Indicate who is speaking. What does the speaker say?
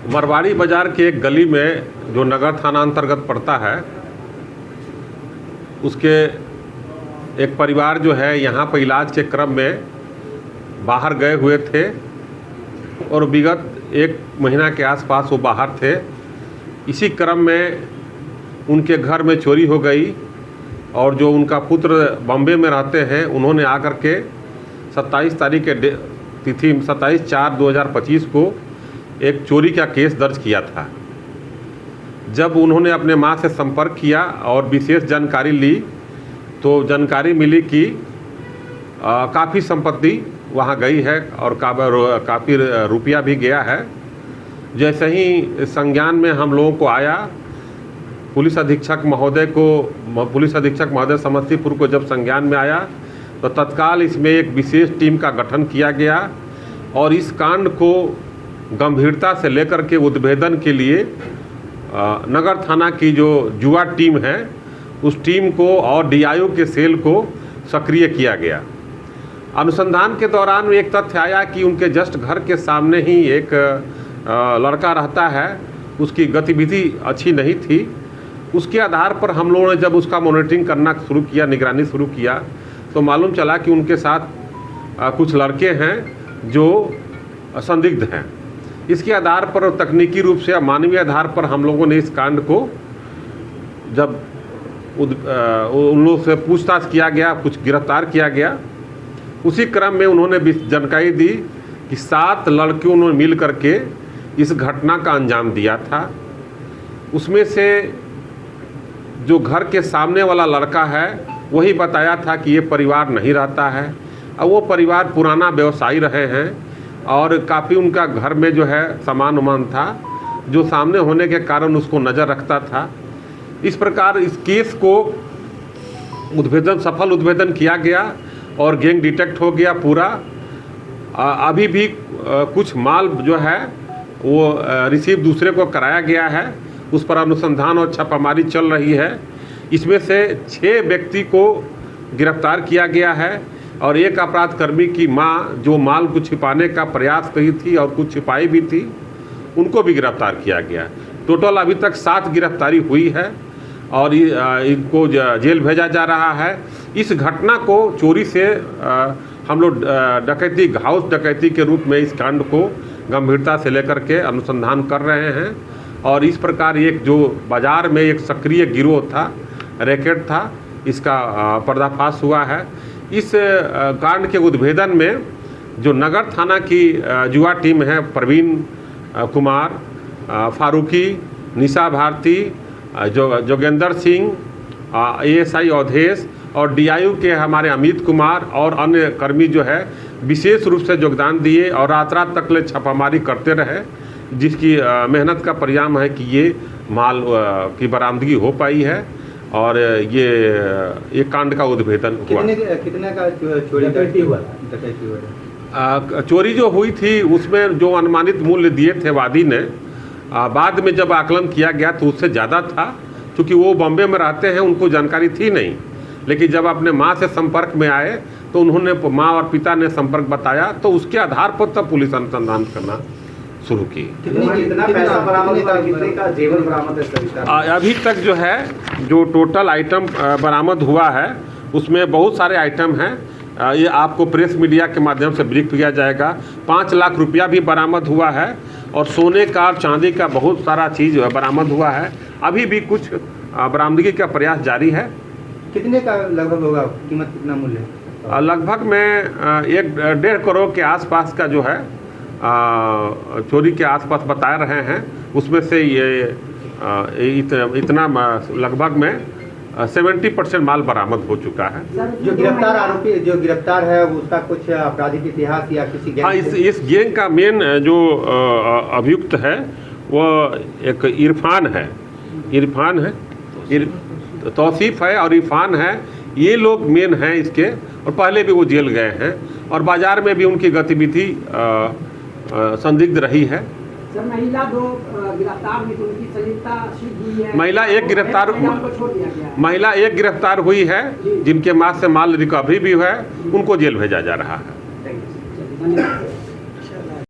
Speaker 1: मरवाड़ी बाज़ार के एक गली में जो नगर थाना अंतर्गत पड़ता है, उसके एक परिवार जो है यहाँ पर इलाज के क्रम में बाहर गए हुए थे और विगत 1 महीना के आसपास वो बाहर थे। इसी क्रम में उनके घर में चोरी हो गई और जो उनका पुत्र बॉम्बे में रहते हैं, उन्होंने आकर के 27 तारीख के तिथि 27/4/2025 को एक चोरी का केस दर्ज किया था। जब उन्होंने अपने माँ से संपर्क किया और विशेष जानकारी ली तो जानकारी मिली कि काफ़ी संपत्ति वहाँ गई है और काफ़ी रुपया भी गया है। जैसे ही संज्ञान में हम लोगों को आया, पुलिस अधीक्षक महोदय समस्तीपुर को जब संज्ञान में आया तो तत्काल इसमें एक विशेष टीम का गठन किया गया और इस कांड को गंभीरता से लेकर के उद्भेदन के लिए नगर थाना की जो जुआ टीम है, उस टीम को और डीआईओ के सेल को सक्रिय किया गया। अनुसंधान के दौरान एक तथ्य आया कि उनके जस्ट घर के सामने ही एक लड़का रहता है, उसकी गतिविधि अच्छी नहीं थी। उसके आधार पर हम लोगों ने जब उसका मॉनिटरिंग करना शुरू किया, निगरानी शुरू किया, तो मालूम चला कि उनके साथ कुछ लड़के हैं जो संदिग्ध हैं। इसके आधार पर तकनीकी रूप से मानवीय आधार पर हम लोगों ने इस कांड को जब उन लोगों से पूछताछ किया गया, कुछ गिरफ्तार किया गया। उसी क्रम में उन्होंने जानकारी दी कि 7 लड़कियों ने मिल करके इस घटना का अंजाम दिया था। उसमें से जो घर के सामने वाला लड़का है, वही बताया था कि ये परिवार नहीं रहता है और वो परिवार पुराना व्यवसायी रहे हैं और काफ़ी उनका घर में जो है सामान उमान था, जो सामने होने के कारण उसको नज़र रखता था। इस प्रकार इस केस को सफल उद्भेदन किया गया और गैंग डिटेक्ट हो गया पूरा। अभी भी कुछ माल जो है वो रिसीव दूसरे को कराया गया है, उस पर अनुसंधान और छापामारी चल रही है। इसमें से 6 व्यक्ति को गिरफ्तार किया गया है और एक अपराधकर्मी की मां जो माल को छिपाने का प्रयास की थी और कुछ छिपाई भी थी, उनको भी गिरफ्तार किया गया। टोटल अभी तक 7 गिरफ्तारी हुई है और इनको जेल भेजा जा रहा है। इस घटना को चोरी से हम लोग डकैती, हाउस डकैती के रूप में इस कांड को गंभीरता से लेकर के अनुसंधान कर रहे हैं और इस प्रकार एक जो बाज़ार में एक सक्रिय गिरोह था, रैकेट था, इसका पर्दाफाश हुआ है। इस कांड के उद्भेदन में जो नगर थाना की जुआ टीम है, प्रवीण कुमार, फारूकी, निशा भारती, जोगेंद्र सिंह, एएसआई अवधेश और डीआईओ के हमारे अमित कुमार और अन्य कर्मी जो है विशेष रूप से योगदान दिए और रात तक ले छापामारी करते रहे, जिसकी मेहनत का परिणाम है कि ये माल की बरामदगी हो पाई है और ये कांड का उद्भेदन हुआ।
Speaker 2: कितने का चोरी हुआ?
Speaker 1: चोरी जो हुई थी उसमें जो अनुमानित मूल्य दिए थे वादी ने, बाद में जब आकलन किया गया तो उससे ज़्यादा था। क्योंकि वो बॉम्बे में रहते हैं, उनको जानकारी थी नहीं, लेकिन जब अपने माँ से संपर्क में आए तो उन्होंने, माँ और पिता ने संपर्क बताया, तो उसके आधार पर तब पुलिस अनुसंधान करना शुरू की।
Speaker 2: कितना पैसा बरामद हुआ, कितने का जेवर बरामद है?
Speaker 1: अभी तक जो है जो टोटल आइटम बरामद हुआ है उसमें बहुत सारे आइटम हैं। ये आपको प्रेस मीडिया के माध्यम से ब्रीफ किया जाएगा। 5 लाख रुपया भी बरामद हुआ है और सोने का और चांदी का बहुत सारा चीज़ बरामद हुआ है। अभी भी कुछ बरामदगी का प्रयास जारी है।
Speaker 2: कितने का लगभग होगा, कीमत कितना मूल्य है?
Speaker 1: लगभग में 1.5 करोड़ के आसपास का जो है चोरी के आसपास बता रहे हैं। उसमें से ये इतना लगभग में 70% माल बरामद हो चुका है।
Speaker 2: जो गिरफ्तार आरोपी, जो गिरफ्तार है, उसका कुछ आपराधिक इतिहास या किसी गैंग?
Speaker 1: हाँ, इस गैंग का मेन जो अभियुक्त है वो एक इरफान है, तौसीफ है और इरफान है। ये लोग मेन हैं इसके और पहले भी वो जेल गए हैं और बाज़ार में भी उनकी गतिविधि संदिग्ध रही है।
Speaker 3: सर, महिला 2 गिरफ्तार हुई, उनकी संलिप्तता सिद्ध हुई है।
Speaker 1: महिला एक गिरफ्तार हुई है, जिनके माँ से माल रिकवरी भी है, उनको जेल भेजा जा रहा है।
Speaker 3: धन्यवाद।